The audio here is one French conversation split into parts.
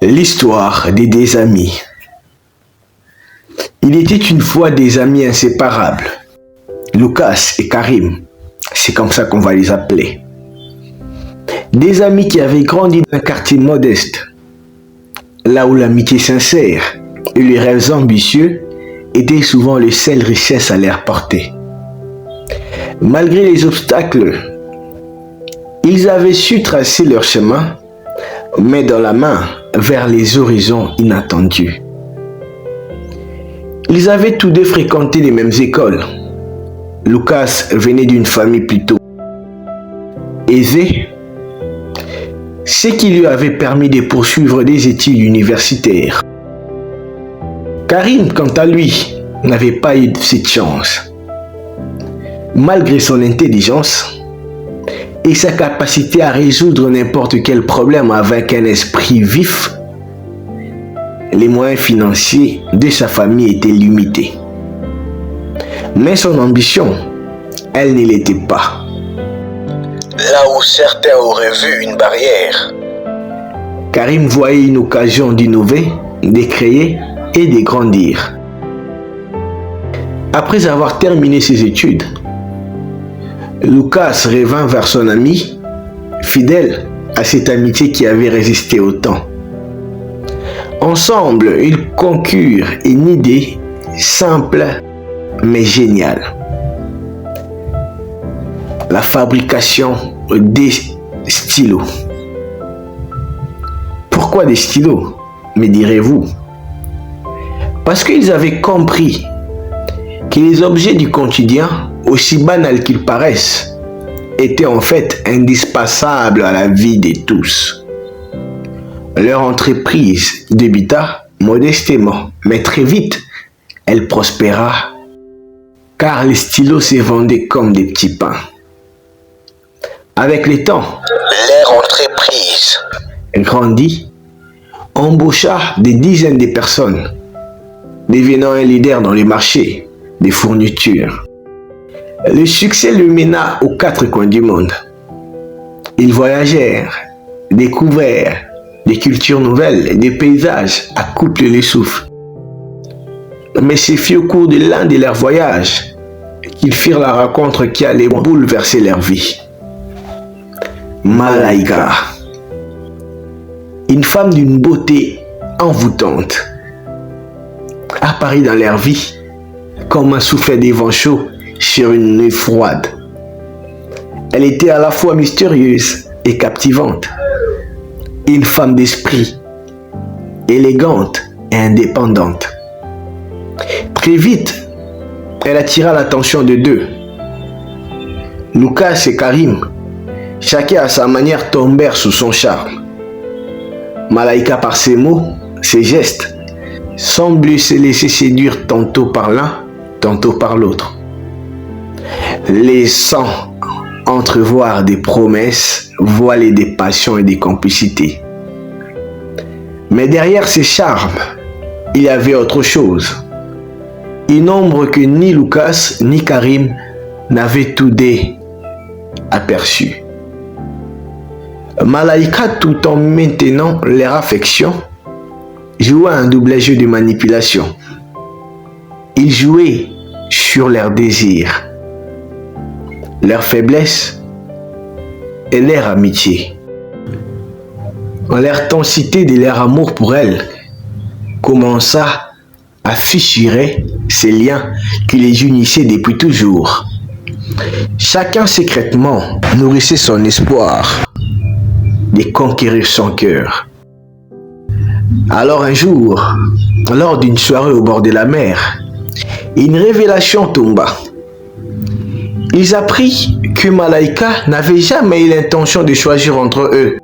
L'histoire des deux amis. Il était une fois des amis inséparables, Lucas et Karim, c'est comme ça qu'on va les appeler. Des amis qui avaient grandi dans un quartier modeste, là où l'amitié sincère et les rêves ambitieux étaient souvent les seules richesses à leur portée. Malgré les obstacles, ils avaient su tracer leur chemin, main dans la main, vers les horizons inattendus. Ils avaient tous deux fréquenté les mêmes écoles. Lucas venait d'une famille plutôt aisée, ce qui lui avait permis de poursuivre des études universitaires. Karim, quant à lui, n'avait pas eu cette chance. Malgré son intelligence et sa capacité à résoudre n'importe quel problème avec un esprit vif, les moyens financiers de sa famille étaient limités. Mais son ambition, elle ne l'était pas. Là où certains auraient vu une barrière, Karim voyait une occasion d'innover, de créer et de grandir. Après avoir terminé ses études, Lucas revint vers son ami, fidèle à cette amitié qui avait résisté au temps. Ensemble, ils concurent une idée simple mais géniale. La fabrication des stylos. Pourquoi des stylos, me direz-vous? Parce qu'ils avaient compris que les objets du quotidien, aussi banals qu'ils paraissent, étaient en fait indispensables à la vie de tous. Leur entreprise débuta modestement, mais très vite, elle prospéra, car les stylos se vendaient comme des petits pains. Avec le temps, leur entreprise grandit, embaucha des dizaines de personnes, devenant un leader dans les marchés des fournitures. Le succès le mena aux quatre coins du monde. Ils voyagèrent, découvrèrent des cultures nouvelles, des paysages à couper le souffle. Mais c'est fut au cours de l'un de leurs voyages qu'ils firent la rencontre qui allait bouleverser leur vie. Malaika, une femme d'une beauté envoûtante, apparut dans leur vie comme un soufflet de vent chaud sur une nuit froide. Elle était à la fois mystérieuse et captivante, une femme d'esprit, élégante et indépendante. Très vite, elle attira l'attention de deux. Lucas et Karim, chacun à sa manière, tombèrent sous son charme. Malaika, par ses mots, ses gestes, semblait se laisser séduire tantôt par l'un, tantôt par l'autre, laissant entrevoir des promesses voilées des passions et des complicités. Mais derrière ces charmes, il y avait autre chose. Une ombre que ni Lucas ni Karim n'avaient tous deux aperçue. Malaika, tout en maintenant leur affection, jouait un double jeu de manipulation. Il jouait sur leurs désirs, leur faiblesse et leur amitié. L'intensité de leur amour pour elle commença à fissurer ces liens qui les unissaient depuis toujours. Chacun secrètement nourrissait son espoir de conquérir son cœur. Alors un jour, lors d'une soirée au bord de la mer, une révélation tomba. Ils apprirent que Malaika n'avait jamais eu l'intention de choisir entre eux.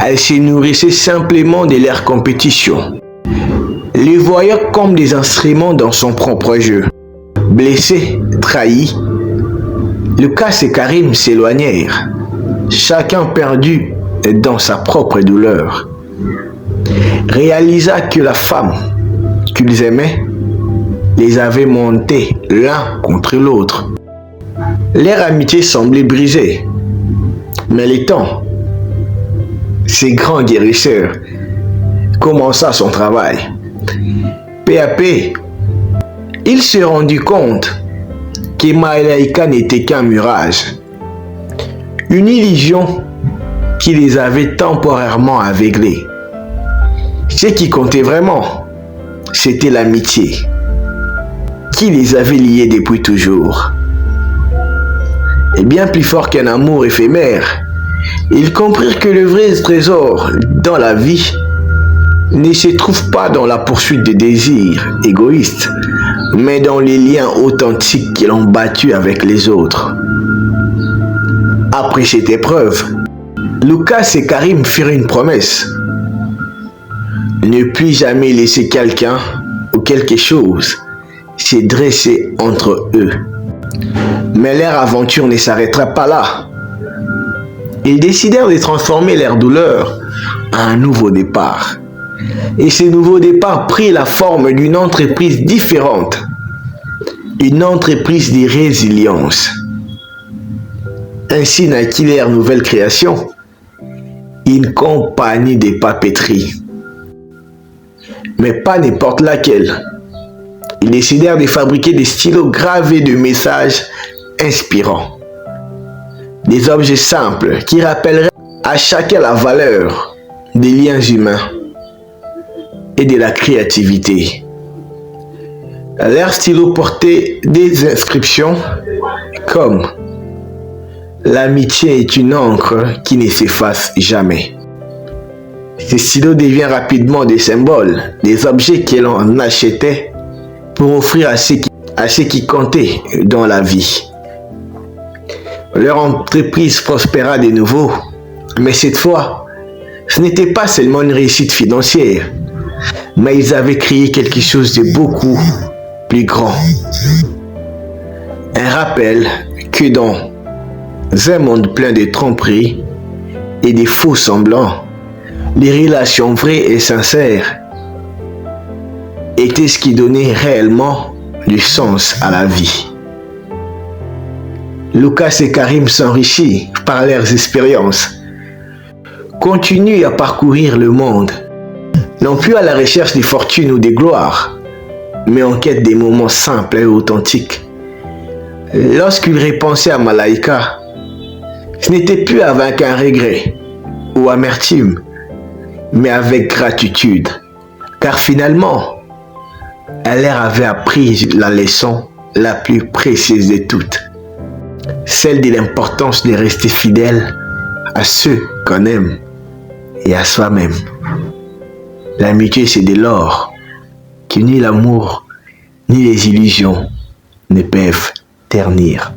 Elle se nourrissait simplement de leur compétition, les voyant comme des instruments dans son propre jeu. Blessés, trahis, Lucas et Karim s'éloignèrent, chacun perdu dans sa propre douleur. Réalisa que la femme qu'ils aimaient les avait montés l'un contre l'autre. Leur amitié semblait brisée, mais le temps, ces grands guérisseurs, commença son travail. Peu à peu, il se rendit compte que Malaika n'était qu'un mirage, une illusion qui les avait temporairement aveuglés. Ce qui comptait vraiment, c'était l'amitié qui les avait liés depuis toujours. Et bien plus fort qu'un amour éphémère, ils comprirent que le vrai trésor dans la vie ne se trouve pas dans la poursuite des désirs égoïstes, mais dans les liens authentiques qu'ils ont battus avec les autres. Après cette épreuve, Lucas et Karim firent une promesse: ne plus jamais laisser quelqu'un ou quelque chose se dresser entre eux. Mais leur aventure ne s'arrêtera pas là. Ils décidèrent de transformer leur douleur en un nouveau départ. Et ce nouveau départ prit la forme d'une entreprise différente, une entreprise de résilience. Ainsi naquit leur nouvelle création, une compagnie de papeterie. Mais pas n'importe laquelle. Ils décidèrent de fabriquer des stylos gravés de messages inspirants. Des objets simples qui rappelleraient à chacun la valeur des liens humains et de la créativité. Leurs stylos portaient des inscriptions comme « L'amitié est une encre qui ne s'efface jamais ». Ces stylos deviennent rapidement des symboles, des objets que l'on achetait pour offrir à ceux qui comptaient dans la vie. Leur entreprise prospéra de nouveau, mais cette fois, ce n'était pas seulement une réussite financière, mais ils avaient créé quelque chose de beaucoup plus grand. Un rappel que dans un monde plein de tromperies et de faux semblants, les relations vraies et sincères étaient ce qui donnait réellement du sens à la vie. Lucas et Karim s'enrichissent par leurs expériences, continuent à parcourir le monde, non plus à la recherche de fortune ou de gloire, mais en quête des moments simples et authentiques. Lorsqu'ils repensaient à Malaika, ce n'était plus avec un regret ou amertume, mais avec gratitude, car finalement, elle leur avait appris la leçon la plus précieuse de toutes, celle de l'importance de rester fidèle à ceux qu'on aime et à soi-même. L'amitié, c'est de l'or que ni l'amour ni les illusions ne peuvent ternir.